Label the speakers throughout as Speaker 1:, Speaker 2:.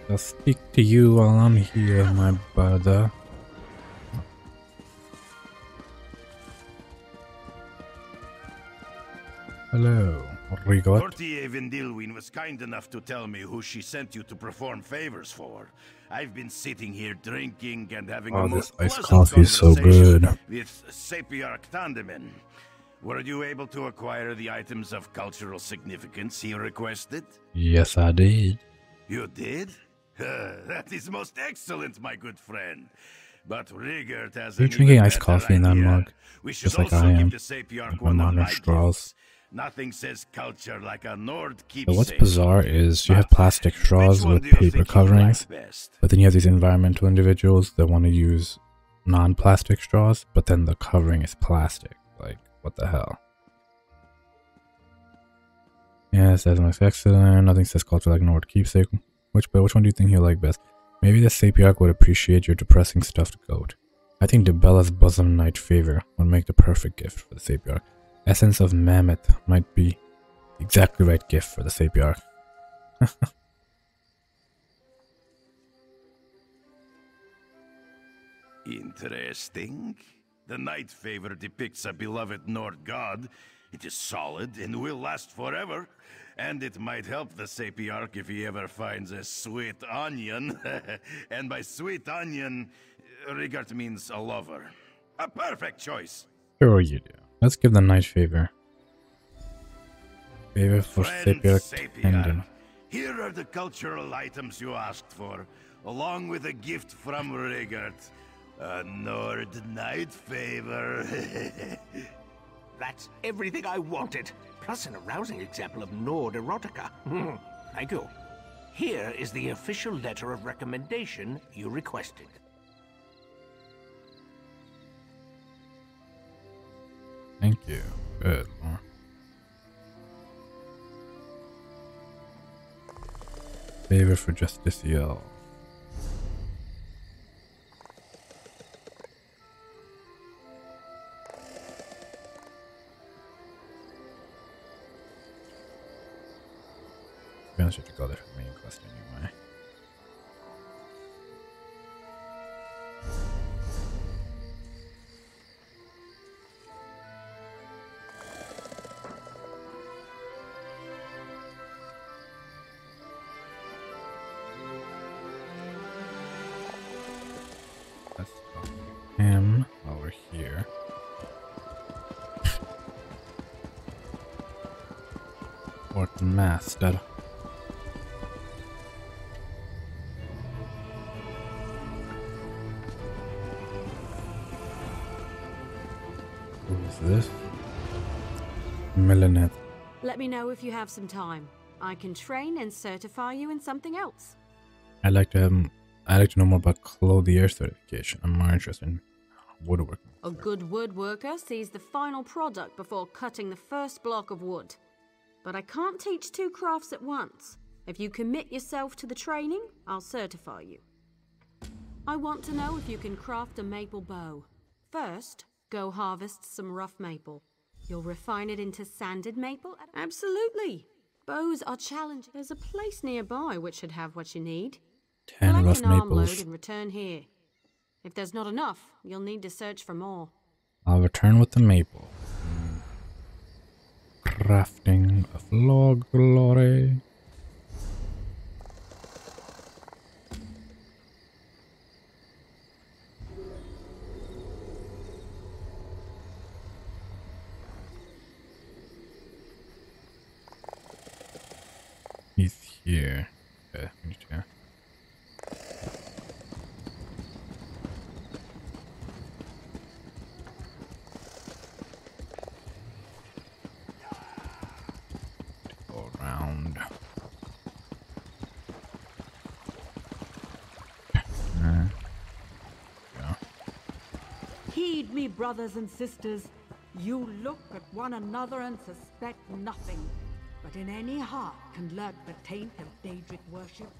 Speaker 1: I'll speak to you while I'm here, my brother. Hello, Rigot.
Speaker 2: Portier Vendilwin was kind enough to tell me who she sent you to perform favors for. I've been sitting here drinking and having a most
Speaker 1: this iced
Speaker 2: pleasant
Speaker 1: coffee is so good.
Speaker 2: with Sapiarch Tandeman. Were you able to acquire the items of cultural significance he requested?
Speaker 1: Yes, I did.
Speaker 2: You did? That is most excellent, my good friend. But Rigert has
Speaker 1: You're drinking iced coffee in that mug, just like I am. With my modern straws.
Speaker 2: Nothing says culture like a Nord keepsake.
Speaker 1: But what's bizarre is you have plastic straws with paper coverings, but then you have these environmental individuals that want to use non-plastic straws, but then the covering is plastic. Like, what the hell? Yeah, it says most excellent. Nothing says culture like Nord keepsake. Which one do you think he'll like best? Maybe the Sapiarch would appreciate your depressing stuffed goat. I think Debella's bosom knight favor would make the perfect gift for the Sapiarch. Essence of mammoth might be the exactly right gift for the Sapiarch.
Speaker 2: Interesting. The knight favor depicts a beloved Nord god. It is solid and will last forever. And it might help the Sapiarch if he ever finds a sweet onion. And by sweet onion, Rigart means a lover. A perfect choice.
Speaker 1: Sure you do. Let's give the knight favor. Favor for Sapiarch Tendon.
Speaker 2: Here are the cultural items you asked for, along with a gift from Rigart. A Nord knight favor.
Speaker 3: That's everything I wanted, plus an arousing example of Nord erotica. Thank you. Here is the official letter of recommendation you requested.
Speaker 1: Thank you. Good. Favor for Justicial. I should go there for the main quest anyway. Let's talk to him while we're here. Port Master. This Melanet.
Speaker 4: Let me know if you have some time. I can train and certify you in something else.
Speaker 1: I'd like to know more about clothier certification. I'm more interested in woodworking.
Speaker 4: A good woodworker sees the final product before cutting the first block of wood. But I can't teach two crafts at once. If you commit yourself to the training, I'll certify you. I want to know if you can craft a maple bow. First, go harvest some rough maple. You'll refine it into sanded maple? Absolutely. Bows are challenging. There's a place nearby which should have what you need.
Speaker 1: 10 rough
Speaker 4: Collect an armload
Speaker 1: maples.
Speaker 4: and return here. If there's not enough, you'll need to search for more.
Speaker 1: I'll return with the maple. Crafting of log glory. He's here. Okay, we need to. Go around. Yeah.
Speaker 5: Heed me, brothers and sisters. You look at one another and suspect nothing. But in any heart can lurk the taint of Daedric worship.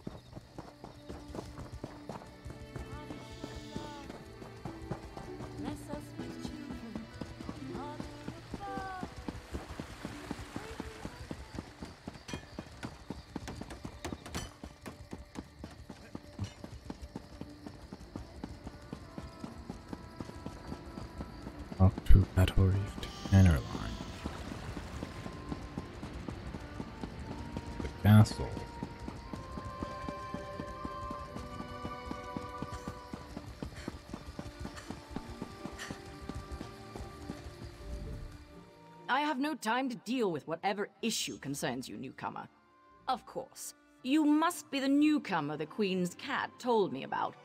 Speaker 1: Talk to Battle Reefed Airline. The castle.
Speaker 6: I have no time to deal with whatever issue concerns you, newcomer. Of course, you must be the newcomer the Queen's cat told me about.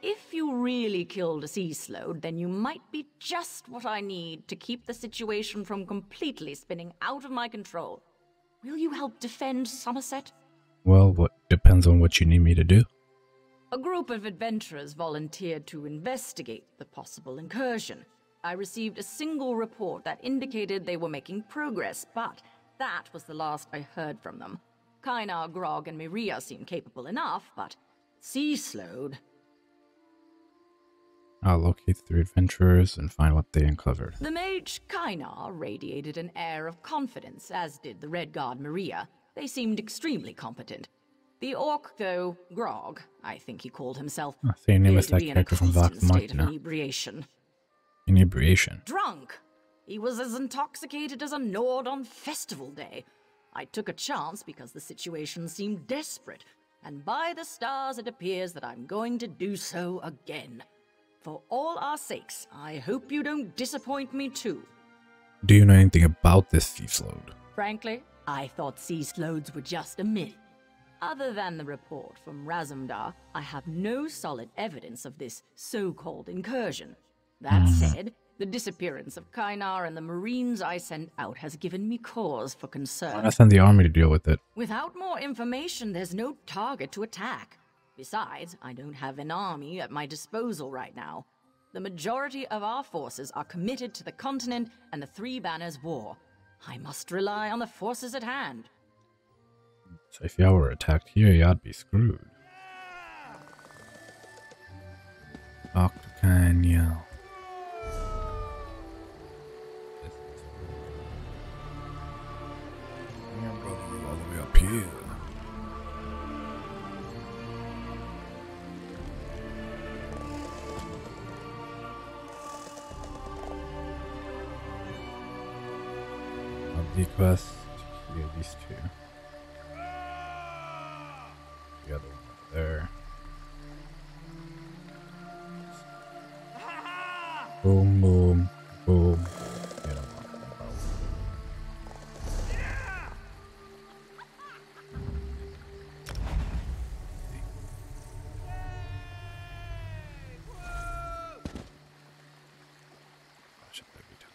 Speaker 6: If you really killed a sea slode, then you might be just what I need to keep the situation from completely spinning out of my control. Will you help defend Somerset?
Speaker 1: Well, what depends on what you need me to do.
Speaker 6: A group of adventurers volunteered to investigate the possible incursion. I received a single report that indicated they were making progress, but that was the last I heard from them. Kynar, Grog, and Miria seem capable enough, but Sea Slode...
Speaker 1: I'll locate the 3 adventurers and find what they uncovered.
Speaker 6: The mage Kynar radiated an air of confidence, as did the Red Guard Miria. They seemed extremely competent. The orc, though, Grog, I think he called himself,
Speaker 1: Same name
Speaker 6: appeared
Speaker 1: as
Speaker 6: to
Speaker 1: that
Speaker 6: be in a
Speaker 1: character from
Speaker 6: constant
Speaker 1: Vox
Speaker 6: state of
Speaker 1: Machina.
Speaker 6: inebriation.
Speaker 1: Inebriation.
Speaker 6: Drunk! He was as intoxicated as a Nord on festival day. I took a chance because the situation seemed desperate, and by the stars it appears that I'm going to do so again. For all our sakes, I hope you don't disappoint me too.
Speaker 1: Do you know anything about this sea slode?
Speaker 6: Frankly, I thought sea slodes were just a myth. Other than the report from Razumdar, I have no solid evidence of this so-called incursion. That said, the disappearance of Kynar and the Marines I sent out has given me cause for concern.
Speaker 1: Why not send the army to deal with it?
Speaker 6: Without more information, there's no target to attack. Besides, I don't have an army at my disposal right now. The majority of our forces are committed to the continent and the Three Banners War. I must rely on the forces at hand.
Speaker 1: So if y'all were attacked here, y'all'd be screwed. Talk to Kanye. All the way up here. The quest here, these 2. The other one over there. Boom, boom, boom. You know what I'm talking about. Gosh, every time.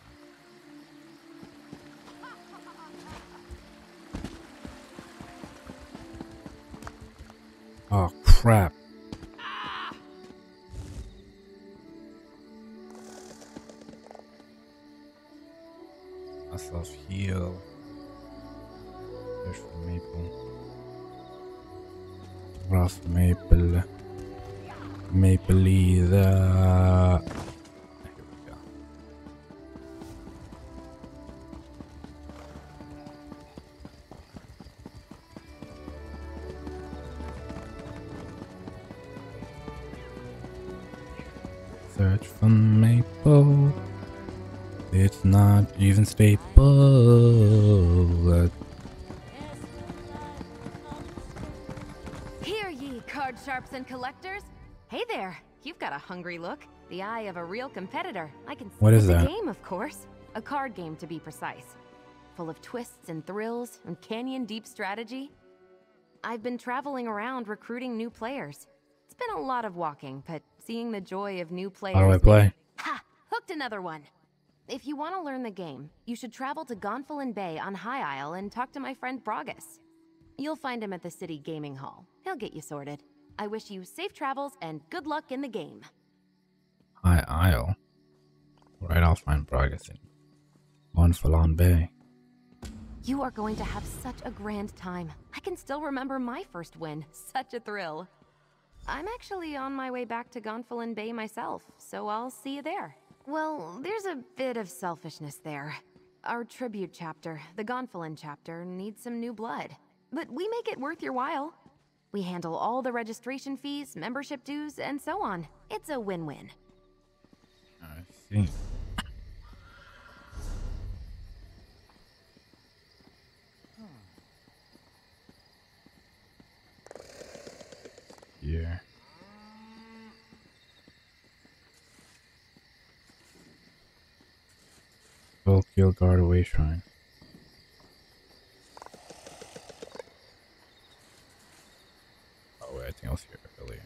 Speaker 1: Oh crap. Myself heal. There's the maple. Rough maple. Maple either. Here we go. Search for maple. It's not even staple.
Speaker 7: Hear ye, card sharps and collectors. Hey there, you've got a hungry look. The eye of a real competitor. I can see
Speaker 1: What is
Speaker 7: it's
Speaker 1: that?
Speaker 7: a game, of course. A card game, to be precise. Full of twists and thrills and canyon-deep strategy. I've been traveling around recruiting new players. It's been a lot of walking, but seeing the joy of new players...
Speaker 1: How do I play?
Speaker 7: Ha! Hooked another one. If you want to learn the game, you should travel to Gonfalon Bay on High Isle and talk to my friend Bragus. You'll find him at the city gaming hall. He'll get you sorted. I wish you safe travels and good luck in the game.
Speaker 1: High Isle. Right, I'll find Bragus in Gonfalon Bay.
Speaker 7: You are going to have such a grand time. I can still remember my first win. Such a thrill. I'm actually on my way back to Gonfalon Bay myself, so I'll see you there. Well, there's a bit of selfishness there. Our tribute chapter, the Gonfalon chapter, needs some new blood. But we make it worth your while. We handle all the registration fees, membership dues, and so on. It's a win-win.
Speaker 1: I see. Control Kill Guard Away Shrine. Oh wait, I think I was here earlier.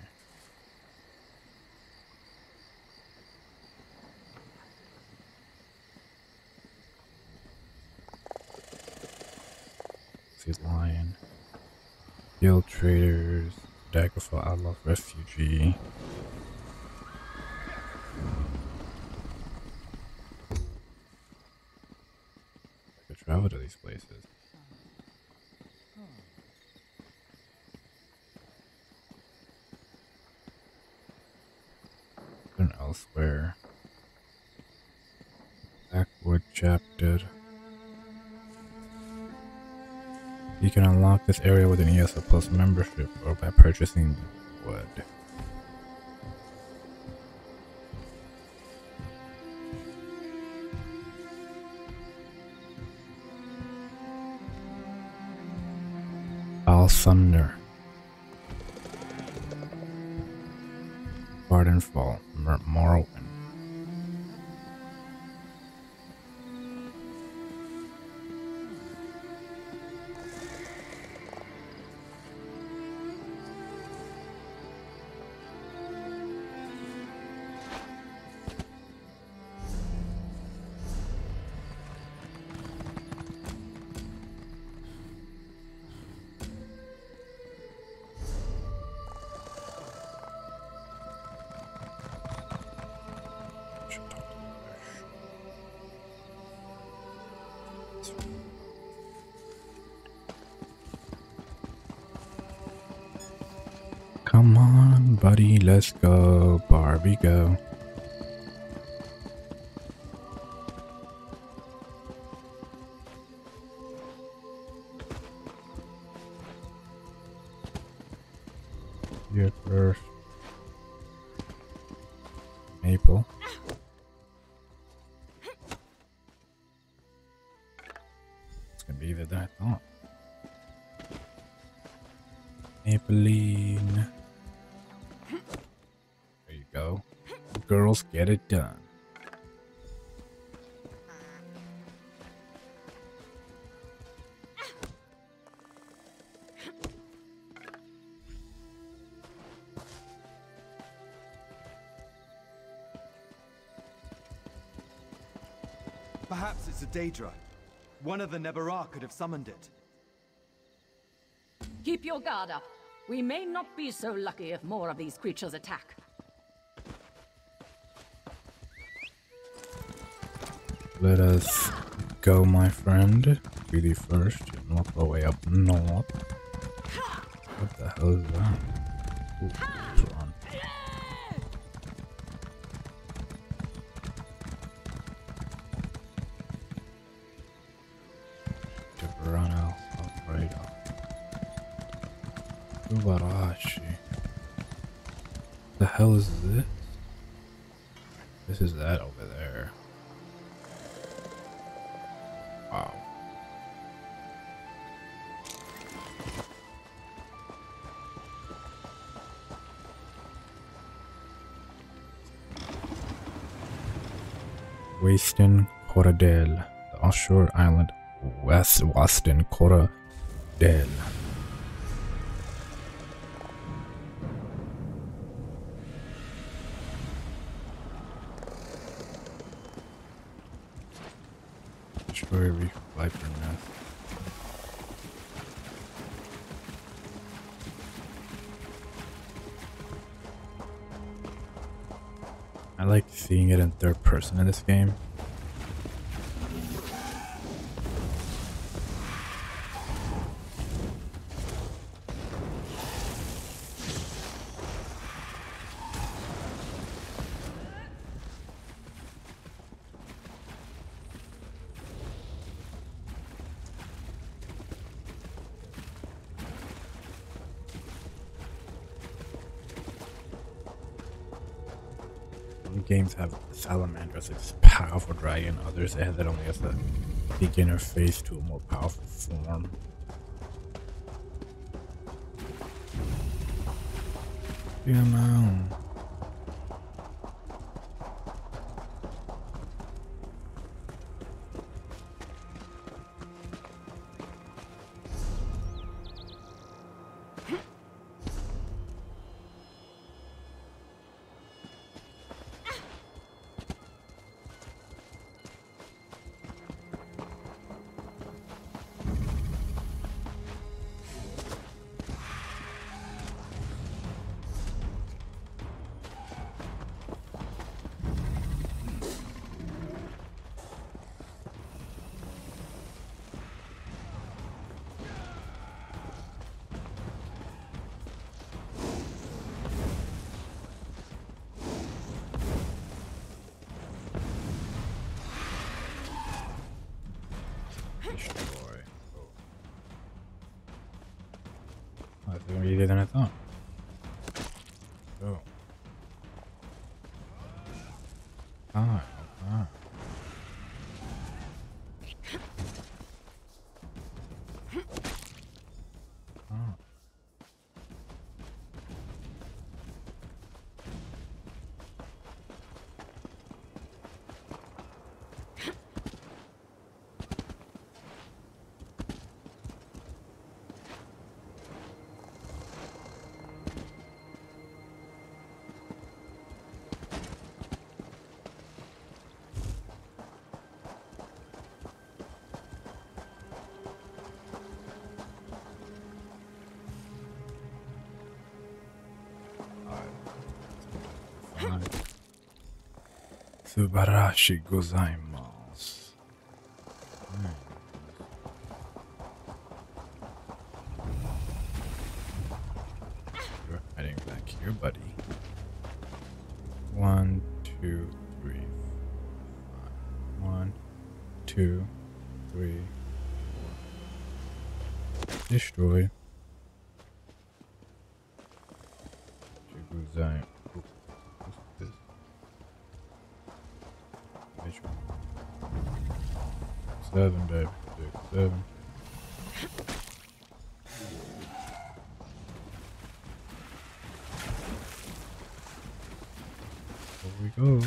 Speaker 1: See Lion. Guild Traders. Dagger for Outlaw Refugee. I could travel to these places. And elsewhere. Backwood Chapter. You can unlock this area with an ESO Plus membership or by purchasing wood. Thunder. Gardenfall. Morrowind. Come on, buddy, let's go. Barbie, go. Here first. Maple. It's gonna be either that or not. Mapeline. There you go. Girls, get it done.
Speaker 8: Perhaps it's a Daedra. One of the Nebarah could have summoned it.
Speaker 6: Keep your guard up. We may not be so lucky if more of these creatures attack.
Speaker 1: Let us go, my friend. Really first, and work our way up north. What the hell is that? Ooh, let's run. To run out of radar. Ubarashi. The hell is this? This is that over there. Wow. Waston Corradel, the offshore island Waston Corradel. Destroy reef viper nest. I like seeing it in third person in this game. Games have Salamander as a powerful dragon, others it has it only as a beginner phase to a more powerful form. You know. earlier than I thought. Oh. Ah. Subarashi gozaimasu. You're hiding back here, buddy. 1, 2, 3, 5. 1, 2, 3, 4. Destroy. Shiguzai. What's this? 7, baby. 6, 7. Here we go.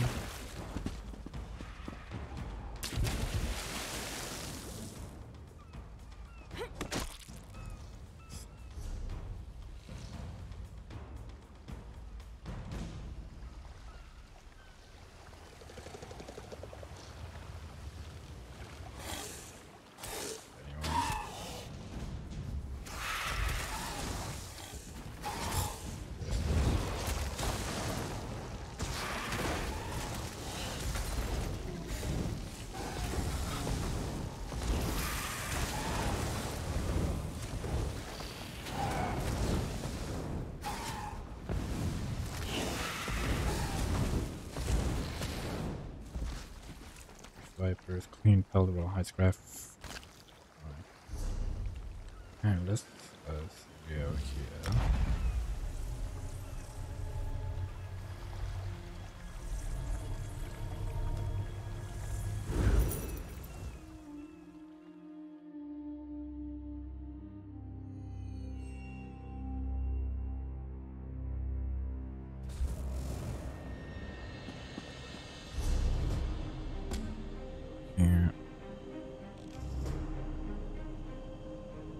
Speaker 1: Vipers, clean palatable high scrap. And let's go here.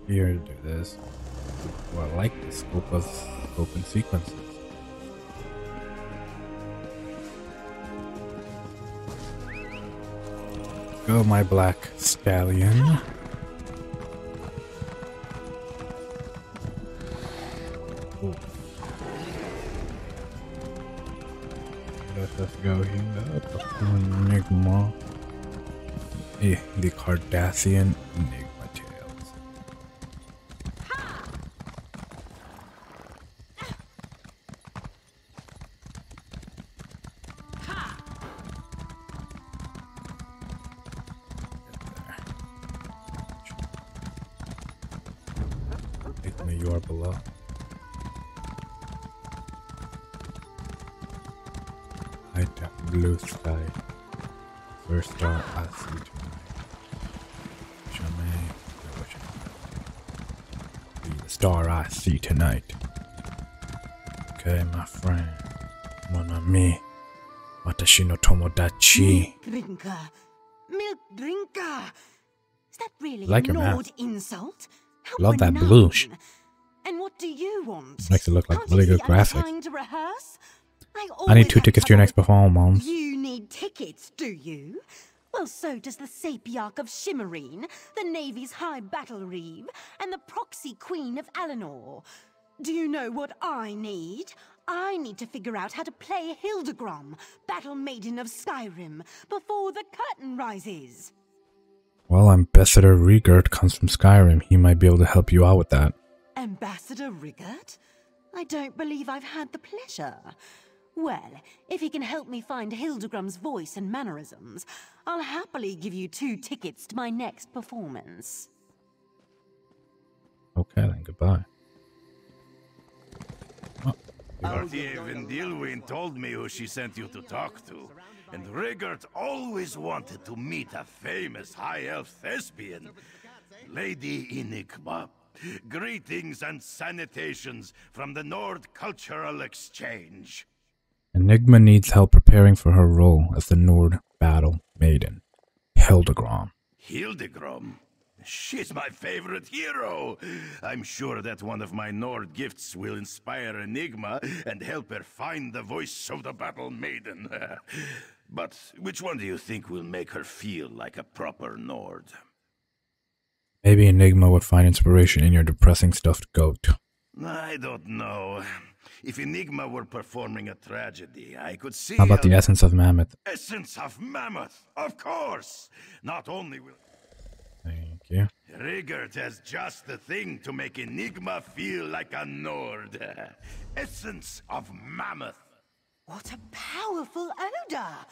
Speaker 1: Here to do this. Well, I like the scope of open sequences. Go, my black stallion. Ooh. Let us go here. Enigma. The Cardassian Enigma. You are below. High tap blue sky. First star I see tonight. Be the star I see tonight. Okay, my friend. Mon ami. Watashi no tomodachi.
Speaker 9: Milk drinker. Milk drinker. Is that really
Speaker 1: like
Speaker 9: an
Speaker 1: your
Speaker 9: odd
Speaker 1: mouth.
Speaker 9: insult? How
Speaker 1: Love that
Speaker 9: benign.
Speaker 1: blush.
Speaker 9: And what do you want?
Speaker 1: Makes it look like
Speaker 9: Can't
Speaker 1: really
Speaker 9: you
Speaker 1: good
Speaker 9: see I'm
Speaker 1: graphics.
Speaker 9: trying to rehearse?
Speaker 1: I need
Speaker 9: always
Speaker 1: 2
Speaker 9: have
Speaker 1: tickets to your
Speaker 9: trouble
Speaker 1: next performance.
Speaker 9: You need tickets, do you? Well, so does the Sapiarch of Shimmerine, the Navy's High Battle Reeve, and the Proxy Queen of Alinor. Do you know what I need? I need to figure out how to play Hildegrom, Battle Maiden of Skyrim, before the curtain rises.
Speaker 1: Well, Ambassador Rigert comes from Skyrim. He might be able to help you out with that.
Speaker 9: Ambassador Rigert? I don't believe I've had the pleasure. Well, if he can help me find Hildegrom's voice and mannerisms, I'll happily give you 2 tickets to my next performance.
Speaker 1: Okay, then goodbye.
Speaker 2: Cartier Vendilwin told me who she sent you to talk to. And Rigert always wanted to meet a famous high elf thespian, Lady Enigma. Greetings and salutations from the Nord Cultural Exchange.
Speaker 1: Enigma needs help preparing for her role as the Nord Battle Maiden, Hildegrom.
Speaker 2: Hildegrom? She's my favorite hero. I'm sure that one of my Nord gifts will inspire Enigma and help her find the voice of the Battle Maiden. But which one do you think will make her feel like a proper Nord?
Speaker 1: Maybe Enigma would find inspiration in your depressing stuffed goat.
Speaker 2: I don't know. If Enigma were performing a tragedy, I could see...
Speaker 1: How about the essence of Mammoth?
Speaker 2: Essence of Mammoth, of course! Not only will...
Speaker 1: Thank you.
Speaker 2: Rigert has just the thing to make Enigma feel like a Nord. Essence of Mammoth.
Speaker 9: What a powerful odor!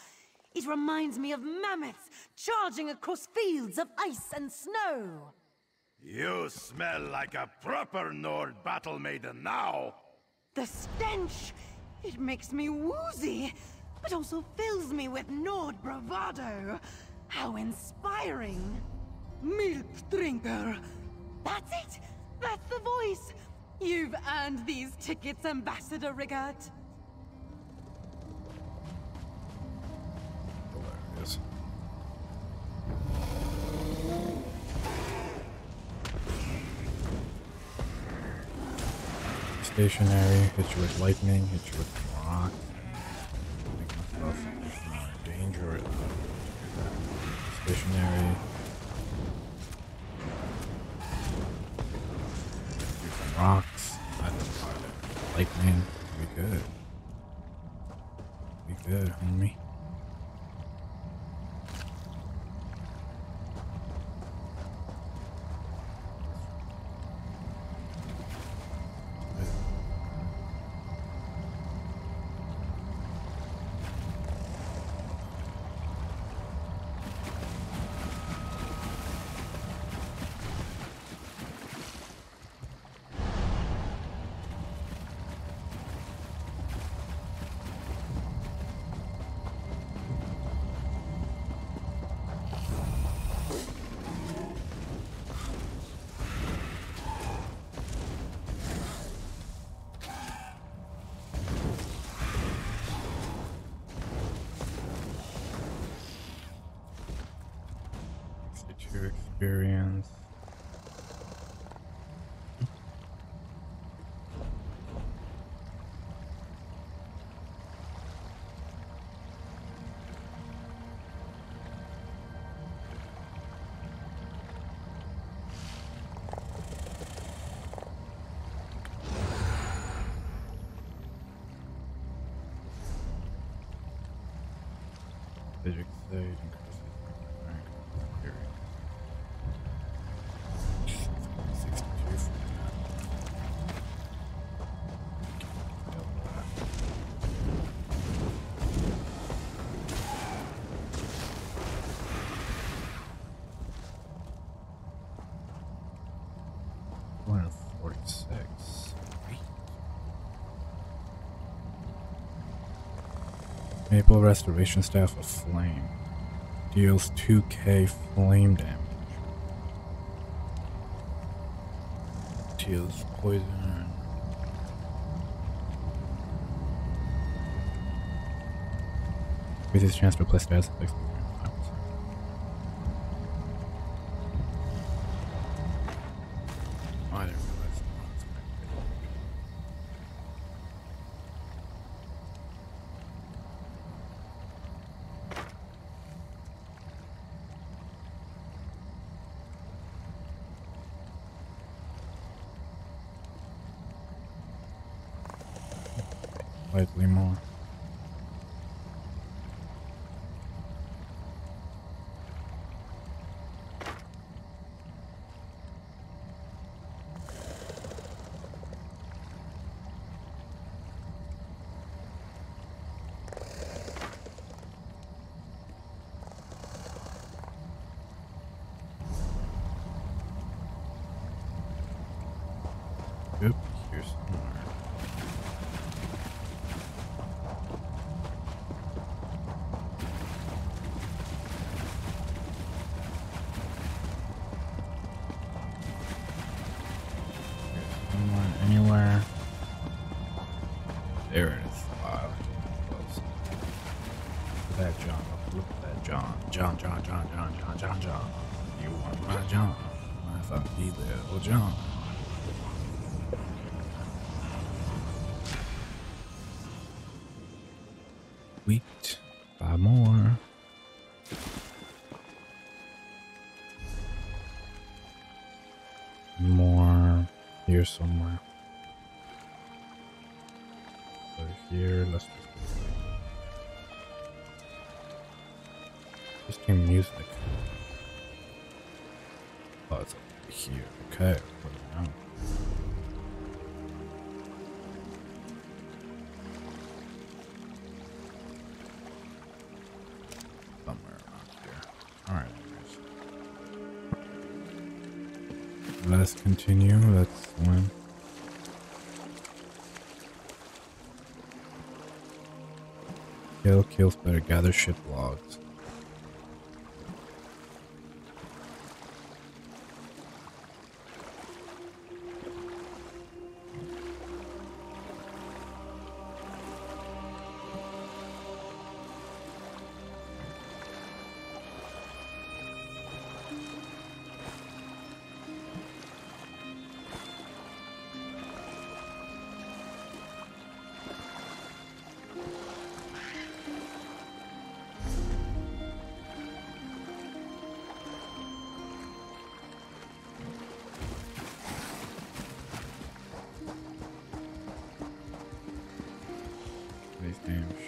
Speaker 9: It reminds me of mammoths charging across fields of ice and snow.
Speaker 2: You smell like a proper Nord battle maiden now.
Speaker 9: The stench! It makes me woozy, but also fills me with Nord bravado. How inspiring! Milk drinker! That's it! That's the voice! You've earned these tickets, Ambassador Rigert.
Speaker 1: Hilarious. Stationary, hit you with lightning, hit you with rock. Make myself more dangerous. Stationary. Do some rocks. That's about it. Lightning. We good. We good, homie. Experience. Physics save increases rank experience. 62 for that. 146. Maple Restoration Staff of Flame. Deals 2k flame damage. Deals poison. Increases chance to apply status effects. I didn't realize. Slightly more. Yep, here's some more. that John. Look at that John. John. You want my John? My funky little John. Wheat. 5 more. More here somewhere. Over here, let's just do music. Oh, it's over here. Okay, put it down. Somewhere around here. Alright, let's continue. Let's win. Kills better. Gather ship logs.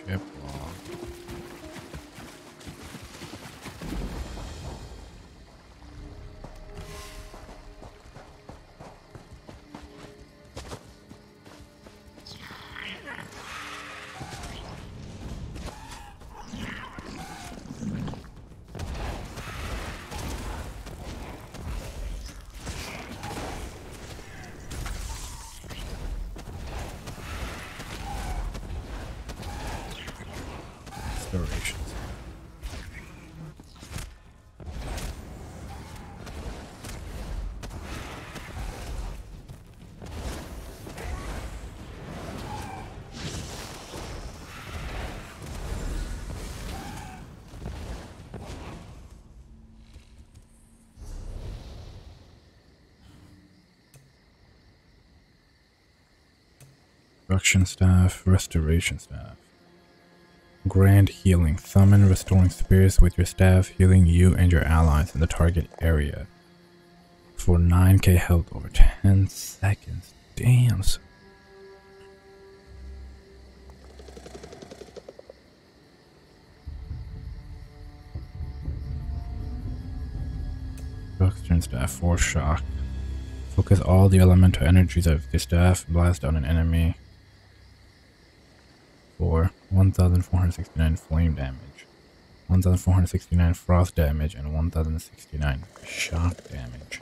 Speaker 1: Ship log. Restorations. Production staff, restoration staff. Grand healing. Summon restoring spirits with your staff, healing you and your allies in the target area for 9k health over 10 seconds. Damn. Production staff, force shock. Focus all the elemental energies of your staff, blast down an enemy for 1469 flame damage, 1469 frost damage, and 1069 shock damage.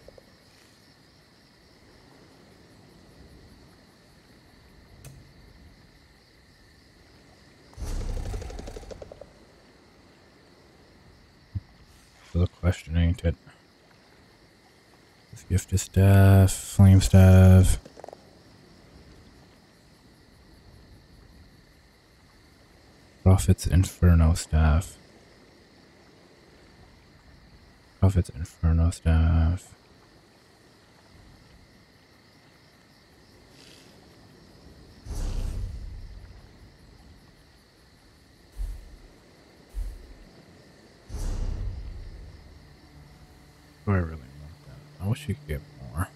Speaker 1: So the question ain't it? This gift is staff, flame staff. Prophet's Inferno staff. Prophet's Inferno staff. Do I really want that? I wish you could get more.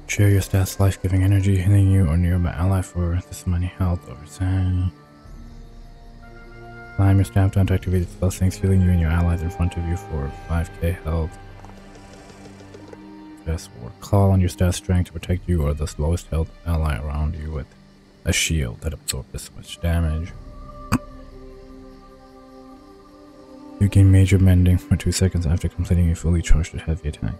Speaker 1: Share your staff's life-giving energy, healing you or nearby ally for this many health over 10. Climb your staff down to activate its spell sinks, healing you and your allies in front of you for 5k health. Just call on your staff strength to protect you or the slowest health ally around you with a shield that absorbs this much damage. You gain major mending for 2 seconds after completing a fully charged heavy attack,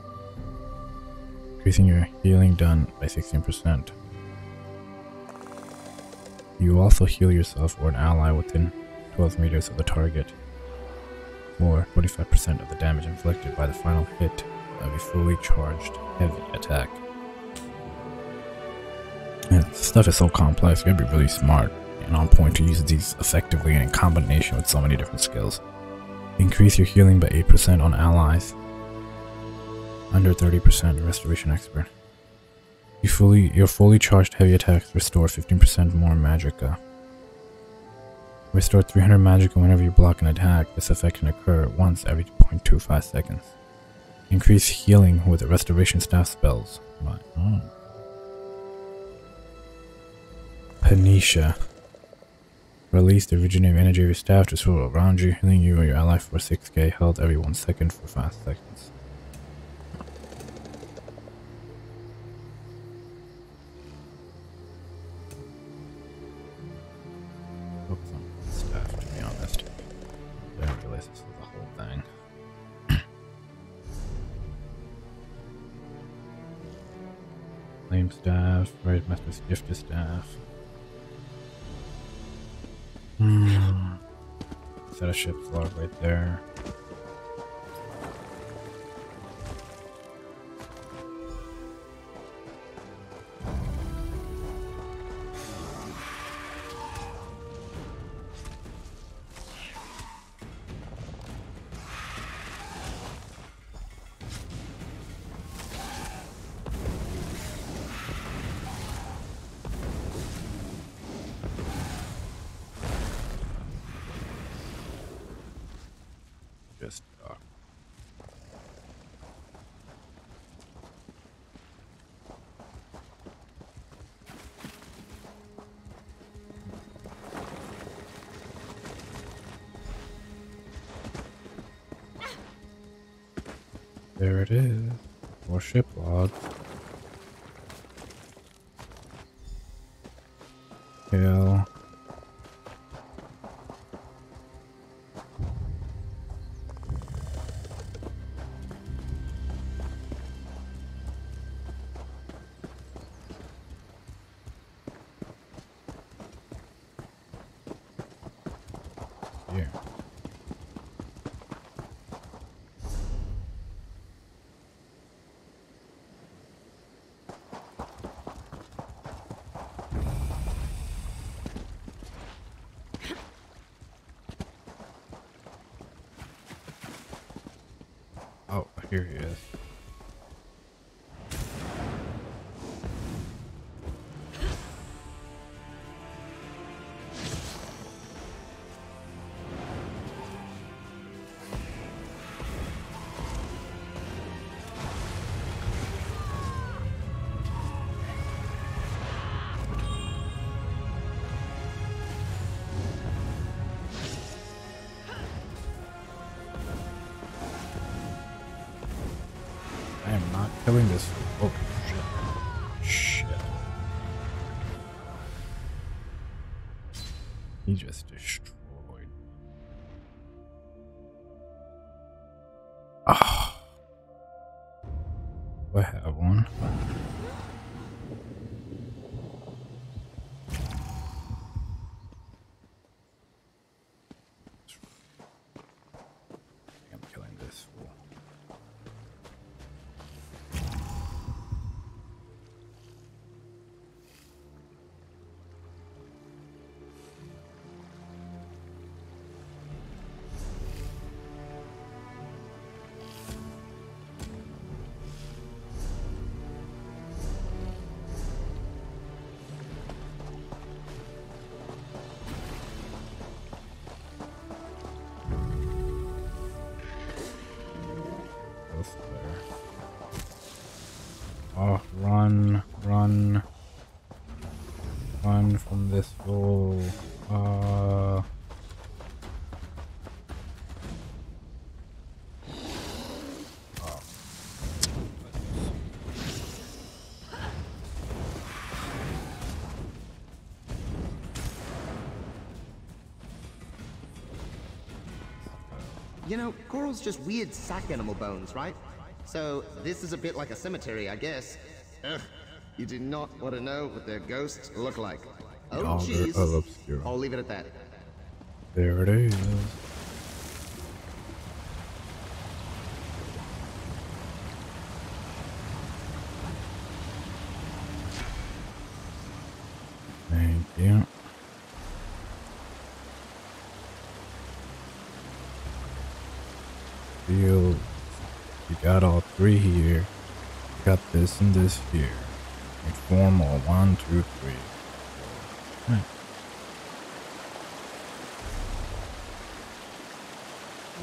Speaker 1: increasing your healing done by 16%. You also heal yourself or an ally within 12 meters of the target, or 25% of the damage inflicted by the final hit of a fully charged heavy attack. And this stuff is so complex, you gotta be really smart and on point to use these effectively and in combination with so many different skills. Increase your healing by 8% on allies. Under 30% restoration expert. Your fully charged heavy attacks restore 15% more magicka. Restore 300 magicka whenever you block an attack. This effect can occur once every 0.25 seconds. Increase healing with the restoration staff spells. Panisha. Release the regenerative energy of your staff to swirl around you, healing you or your ally for 6k health every 1 second for 5 seconds. Focus on staff, to be honest. I didn't realize this was the whole thing. Flame staff, right, Master's gifted staff. Set a ship's log right there. Just there it is. More ship logs. Hell. Oh, here he is. I am not killing this. Oh, shit. Shit. He just destroyed. Ah. I have one. I'm killing this fool. Oh, run from this fool.
Speaker 10: You know, coral's just weird sack animal bones, right? So this is a bit like a cemetery, I guess. Ugh, you do not want to know what their ghosts look like. Oh, jeez. I'll leave it at that.
Speaker 1: There it is. Thank you. Field. You got all three here. You got this and this here. And four more. 1, 2, 3. Right.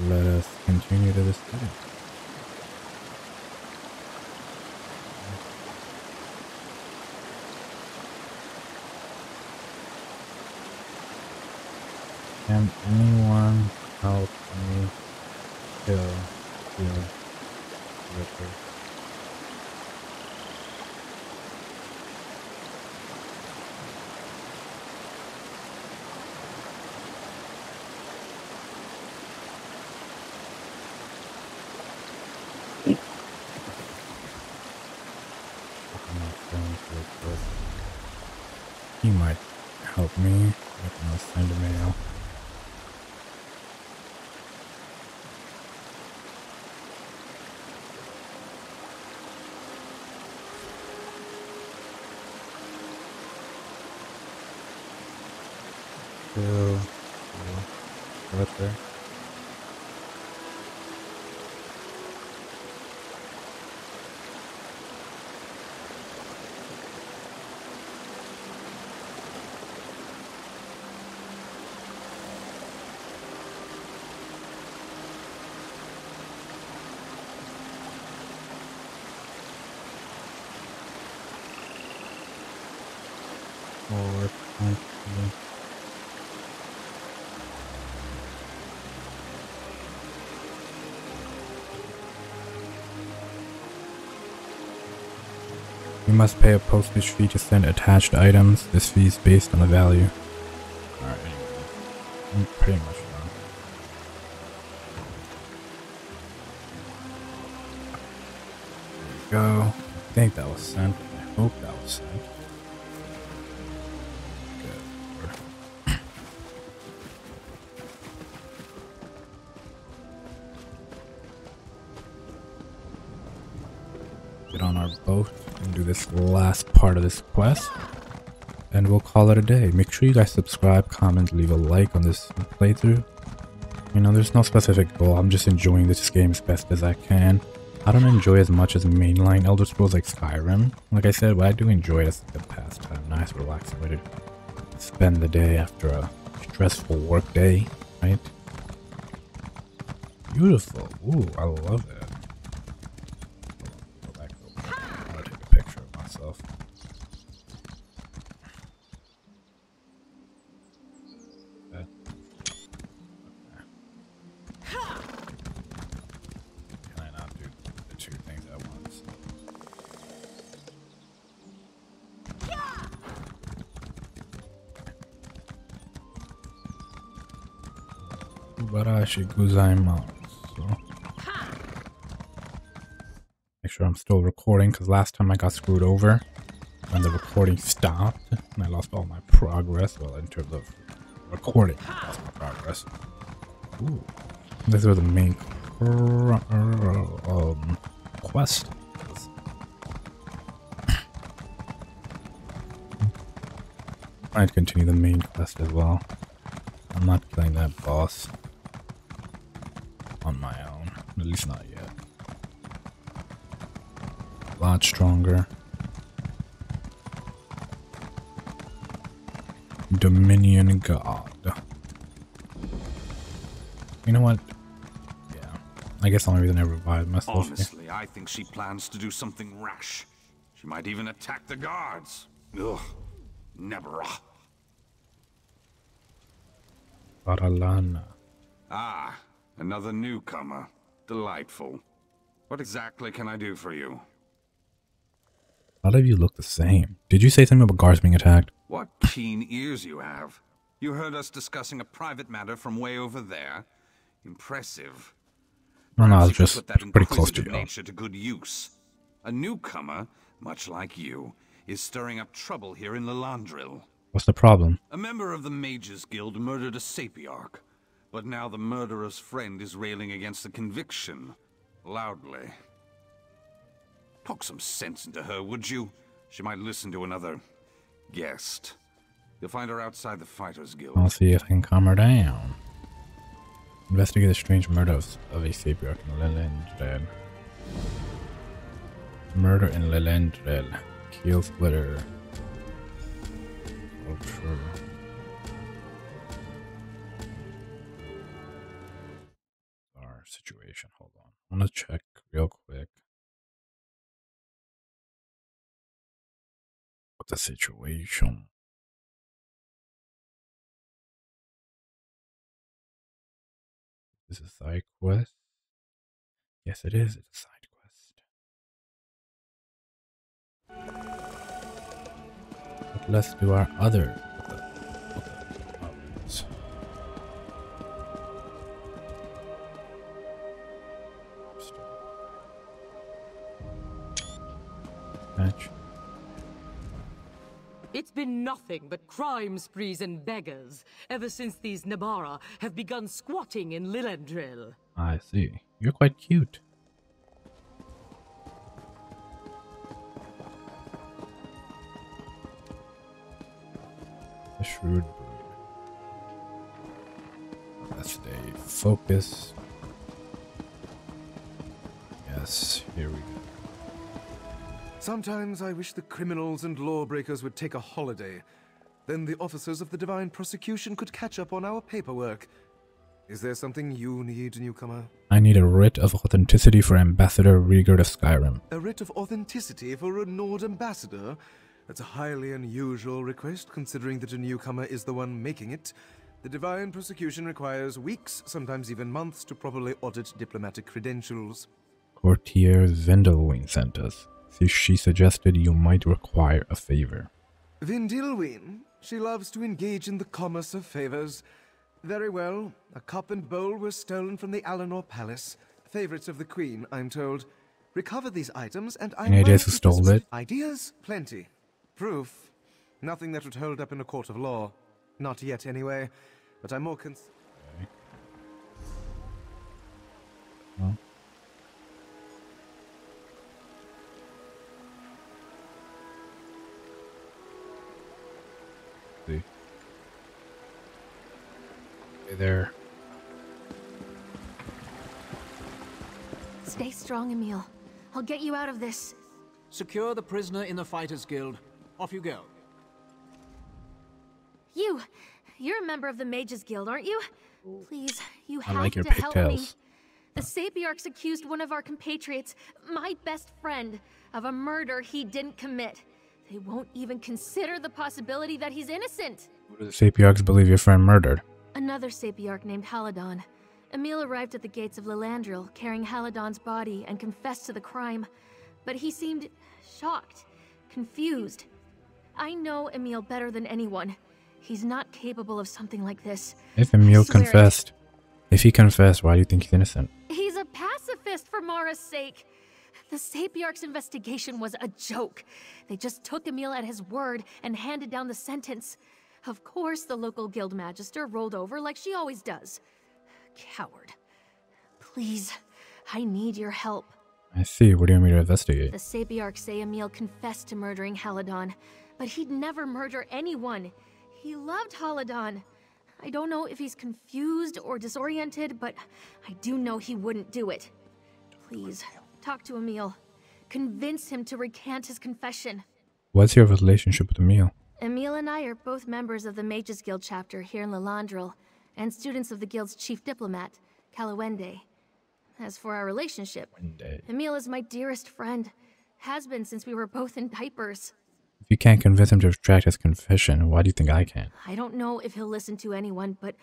Speaker 1: Let us continue to the study. Can anyone help me kill your Ripper? He might help me. I can send a mail. Right there. Forward, you must pay a postage fee to send attached items. This fee is based on the value. Alright, I'm pretty much done. There we go. I think that was sent. I hope that was sent. Get on our boat and do this last part of this quest, and we'll call it a day. Make sure you guys subscribe, comment, leave a like on this playthrough. You know, there's no specific goal. I'm just enjoying this game as best as I can. I don't enjoy as much as mainline Elder Scrolls like Skyrim, like I said, but I do enjoy it as a good pastime. Nice, relaxing way to spend the day after a stressful work day, right? Beautiful. Ooh, I love it. So make sure I'm still recording, because last time I got screwed over and the recording stopped and I lost all my progress. Well, in terms of recording, I lost my progress. Ooh, this was the main quest. I might continue the main quest as well. I'm not killing that boss on my own, at least not yet. A lot stronger. Dominion God. You know what? Yeah, I guess the only reason I revived myself.
Speaker 11: Honestly, I think she plans to do something rash. She might even attack the guards. Ugh, never.
Speaker 1: Baralana.
Speaker 11: Ah, another newcomer. Delightful. What exactly can I do for you?
Speaker 1: A lot of you look the same. Did you say something about guards being attacked?
Speaker 11: What keen ears you have. You heard us discussing a private matter from way over there. Impressive.
Speaker 1: No, I was
Speaker 11: Perhaps you
Speaker 1: just
Speaker 11: could put that
Speaker 1: pretty close to
Speaker 11: inquisitive
Speaker 1: you.
Speaker 11: nature to good use. A newcomer, much like you, is stirring up trouble here in Lilandril.
Speaker 1: What's the problem?
Speaker 11: A member of the Mages Guild murdered a Sapiarch, but now the murderer's friend is railing against the conviction, loudly. Talk some sense into her, would you? She might listen to another guest. You'll find her outside the Fighters Guild.
Speaker 1: I'll see if I can calm her down. Investigate the strange murder of a Sapiarch in Lelendrel. Murder in Lelendrel. Keel splitter. Oh, true. Our situation. Hold on. I want to check real quick what the situation. Is this a side quest? Yes, it is. It's a side quest. But let's do our other. Match.
Speaker 12: It's been nothing but crime sprees and beggars ever since these Nabara have begun squatting in Lilendril.
Speaker 1: I see. You're quite cute. The shrewd brood. Let's stay focused. Yes, here we go.
Speaker 13: Sometimes I wish the criminals and lawbreakers would take a holiday. Then the officers of the Divine Prosecution could catch up on our paperwork. Is there something you need, newcomer?
Speaker 1: I need a writ of authenticity for Ambassador Rieger of Skyrim.
Speaker 13: A writ of authenticity for a Nord ambassador? That's a highly unusual request, considering that a newcomer is the one making it. The Divine Prosecution requires weeks, sometimes even months, to properly audit diplomatic credentials.
Speaker 1: Courtier Vendelwing sent us. She suggested you might require a favor.
Speaker 13: Vindilwyn? She loves to engage in the commerce of favors. Very well. A cup and bowl were stolen from the Alinor Palace. Favorites of the Queen, I'm told. Recover these items and I...
Speaker 1: Any ideas who stole it?
Speaker 13: Ideas? Plenty. Proof? Nothing that would hold up in a court of law. Not yet, anyway. But I'm more concerned...
Speaker 1: Okay. Well. See. Hey there.
Speaker 14: Stay strong, Emil. I'll get you out of this.
Speaker 15: Secure the prisoner in the Fighters Guild. Off you go.
Speaker 14: You're a member of the Mages Guild, aren't you? Please, you
Speaker 1: I
Speaker 14: have
Speaker 1: like your
Speaker 14: to help me.
Speaker 1: pigtails.
Speaker 14: The Sapiarchs accused one of our compatriots, my best friend, of a murder he didn't commit. They won't even consider the possibility that he's innocent.
Speaker 1: Who do the Sapiarchs believe your friend murdered?
Speaker 14: Another Sapiarch named Haladon. Emil arrived at the gates of Lilandril, carrying Haladon's body, and confessed to the crime. But he seemed shocked, confused. I know Emil better than anyone. He's not capable of something like this.
Speaker 1: If Emil confessed, if he confessed, why do you think he's innocent?
Speaker 14: He's a pacifist for Mara's sake. The Sapiarch's investigation was a joke. They just took Emil at his word and handed down the sentence. Of course, the local guild magister rolled over like she always does. Coward. Please, I need your help.
Speaker 1: I see. What do you want me to investigate?
Speaker 14: The Sapiarchs say Emil confessed to murdering Haladon, but he'd never murder anyone. He loved Haladon. I don't know if he's confused or disoriented, but I do know he wouldn't do it. Please, talk to Emil. Convince him to recant his confession.
Speaker 1: What's your relationship with Emil?
Speaker 14: Emil and I are both members of the Mages Guild chapter here in Lilandril, and students of the guild's chief diplomat, Kalawende. As for our relationship, Emil is my dearest friend. Has been since we were both in diapers.
Speaker 1: If you can't convince him to retract his confession, why do you think I can?
Speaker 14: I don't know if he'll listen to anyone, but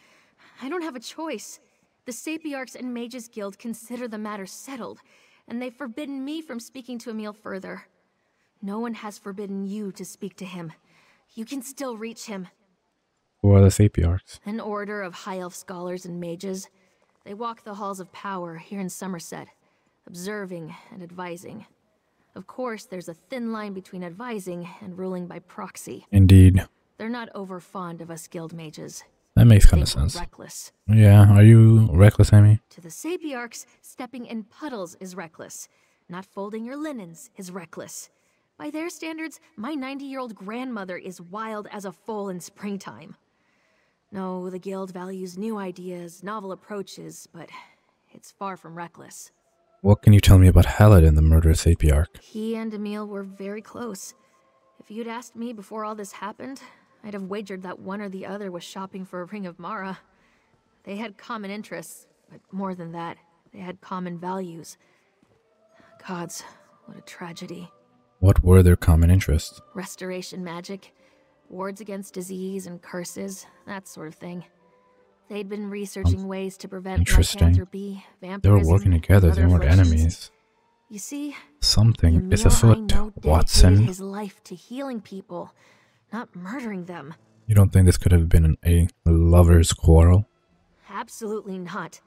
Speaker 14: I don't have a choice. The Sapiarchs and Mages Guild consider the matter settled, and they've forbidden me from speaking to Emil further. No one has forbidden you to speak to him. You can still reach him.
Speaker 1: Who are the Sapiarchs?
Speaker 14: An order of high elf scholars and mages. They walk the halls of power here in Summerset, observing and advising. Of course, there's a thin line between advising and ruling by proxy.
Speaker 1: Indeed.
Speaker 14: They're not over fond of us guild mages.
Speaker 1: That makes kind of
Speaker 14: They were
Speaker 1: sense.
Speaker 14: reckless.
Speaker 1: Yeah, are you reckless, Amy?
Speaker 14: To the Sapiarchs, stepping in puddles is reckless. Not folding your linens is reckless. By their standards, my 90-year-old grandmother is wild as a foal in springtime. No, the guild values new ideas, novel approaches, but it's far from reckless.
Speaker 1: What can you tell me about Haladin, the murderous Sapiarch?
Speaker 14: He and Emil were very close. If you'd asked me before all this happened, I'd have wagered that one or the other was shopping for a Ring of Mara. They had common interests, but more than that, they had common values. Gods, what a tragedy.
Speaker 1: What were their common interests?
Speaker 14: Restoration magic, wards against disease and curses, that sort of thing. They'd been researching ways to prevent lycanthropy, vampirism.
Speaker 1: They were working together, they weren't enemies.
Speaker 14: You see,
Speaker 1: Something is
Speaker 14: Emil,
Speaker 1: afoot,
Speaker 14: I know,
Speaker 1: Watson.
Speaker 14: dedicated his life to healing people, not murdering them.
Speaker 1: You don't think this could have been a lover's quarrel?
Speaker 14: Absolutely not.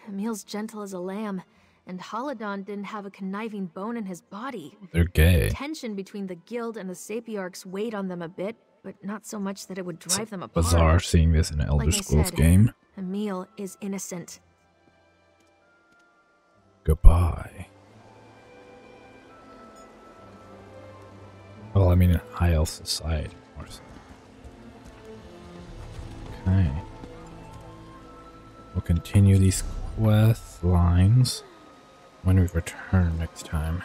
Speaker 14: Emil's gentle as a lamb, and Haladon didn't have a conniving bone in his body.
Speaker 1: They're gay.
Speaker 14: The tension between the guild and the Sapiarchs weighed on them a bit, but not so much that it would drive them apart.
Speaker 1: Bizarre seeing this in an Elder
Speaker 14: Like I
Speaker 1: Scrolls
Speaker 14: said,
Speaker 1: game.
Speaker 14: Emil is innocent.
Speaker 1: Goodbye. Well, I mean, in high elf society, of course. Okay. We'll continue these quest lines when we return next time.